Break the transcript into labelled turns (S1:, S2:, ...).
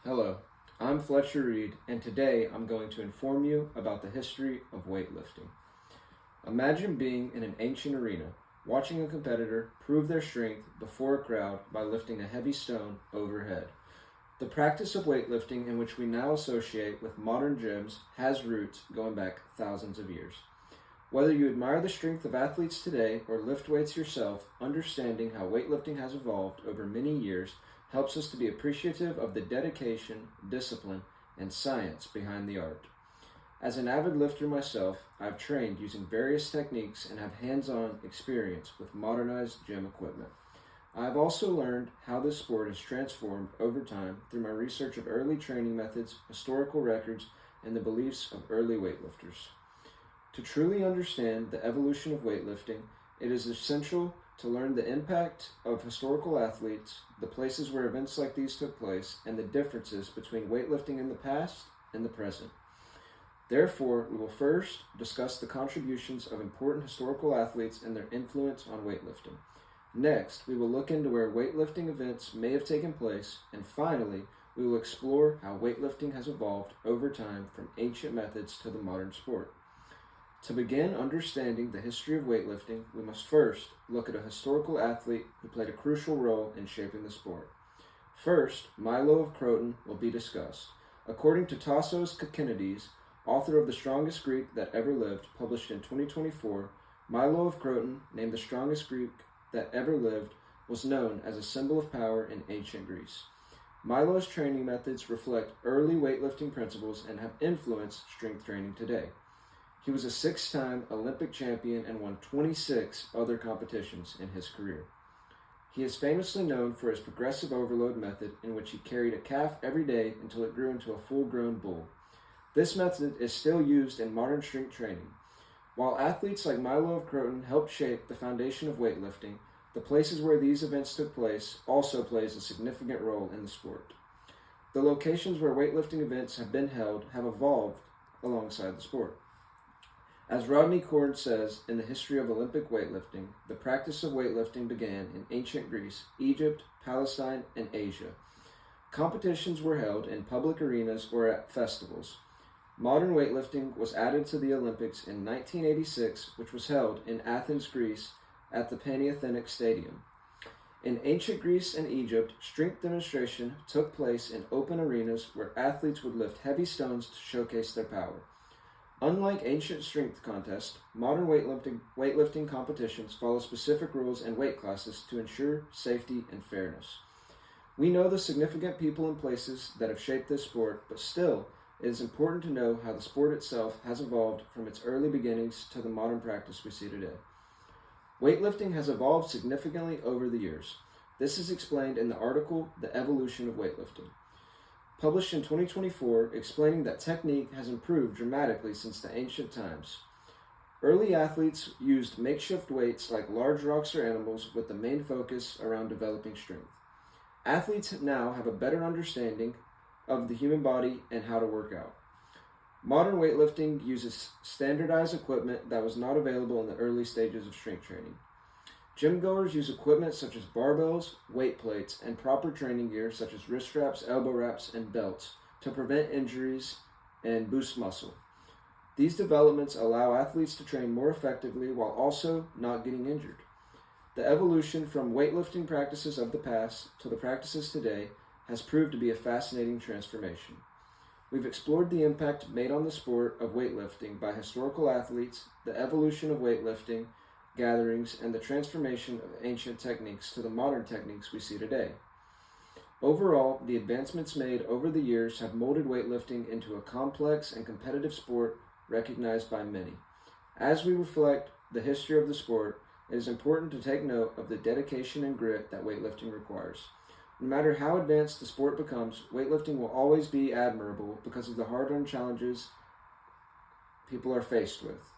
S1: Hello, I'm Fletcher and today I'm going to inform you about the history of weightlifting. Imagine being in an ancient arena, watching a competitor prove their strength before a crowd by lifting a heavy stone overhead. The practice of weightlifting, in which we now associate with modern gyms, has roots going back thousands of years. Whether you admire the strength of athletes today or lift weights yourself, understanding how weightlifting has evolved over many years helps us to be appreciative of the dedication, discipline, and science behind the art. As an avid lifter myself, I've trained using various techniques and have hands-on experience with modernized gym equipment. I've also learned how this sport has transformed over time through my research of early training methods, historical records, and the beliefs of early weightlifters. To truly understand the evolution of weightlifting, it is essential to learn the impact of historical athletes, the places where events like these took place, and the differences between weightlifting in the past and the present. Therefore, we will first discuss the contributions of important historical athletes and their influence on weightlifting. Next, we will look into where weightlifting events may have taken place, and finally, we will explore how weightlifting has evolved over time from ancient methods to the modern sport. To begin understanding the history of weightlifting, we must first look at a historical athlete who played a crucial role in shaping the sport. First, Milo of Croton will be discussed. According to Tassos Kokkinidis, author of The Strongest Greek That Ever Lived, published in 2024, Milo of Croton, named the strongest Greek that ever lived, was known as a symbol of power in ancient Greece. Milo's training methods reflect early weightlifting principles and have influenced strength training today. He was a 6-time Olympic champion and won 26 other competitions in his career. He is famously known for his progressive overload method, in which he carried a calf every day until it grew into a full-grown bull. This method is still used in modern strength training. While athletes like Milo of Croton helped shape the foundation of weightlifting, the places where these events took place also plays a significant role in the sport. The locations where weightlifting events have been held have evolved alongside the sport. As Rodney Cord says in The History of Olympic Weightlifting, the practice of weightlifting began in ancient Greece, Egypt, Palestine, and Asia. Competitions were held in public arenas or at festivals. Modern weightlifting was added to the Olympics in 1986, which was held in Athens, Greece, at the Panathenaic Stadium. In ancient Greece and Egypt, strength demonstration took place in open arenas where athletes would lift heavy stones to showcase their power. Unlike ancient strength contests, modern weightlifting competitions follow specific rules and weight classes to ensure safety and fairness. We know the significant people and places that have shaped this sport, but still, it is important to know how the sport itself has evolved from its early beginnings to the modern practice we see today. Weightlifting has evolved significantly over the years. This is explained in the article, The Evolution of Weightlifting, published in 2024, explaining that technique has improved dramatically since the ancient times. Early athletes used makeshift weights like large rocks or animals with the main focus around developing strength. Athletes now have a better understanding of the human body and how to work out. Modern weightlifting uses standardized equipment that was not available in the early stages of strength training. Gym goers use equipment such as barbells, weight plates, and proper training gear such as wrist straps, elbow wraps, and belts to prevent injuries and boost muscle. These developments allow athletes to train more effectively while also not getting injured. The evolution from weightlifting practices of the past to the practices today has proved to be a fascinating transformation. We've explored the impact made on the sport of weightlifting by historical athletes, the evolution of weightlifting gatherings, and the transformation of ancient techniques to the modern techniques we see today. Overall, the advancements made over the years have molded weightlifting into a complex and competitive sport recognized by many. As we reflect the history of the sport, it is important to take note of the dedication and grit that weightlifting requires. No matter how advanced the sport becomes, weightlifting will always be admirable because of the hard-earned challenges people are faced with.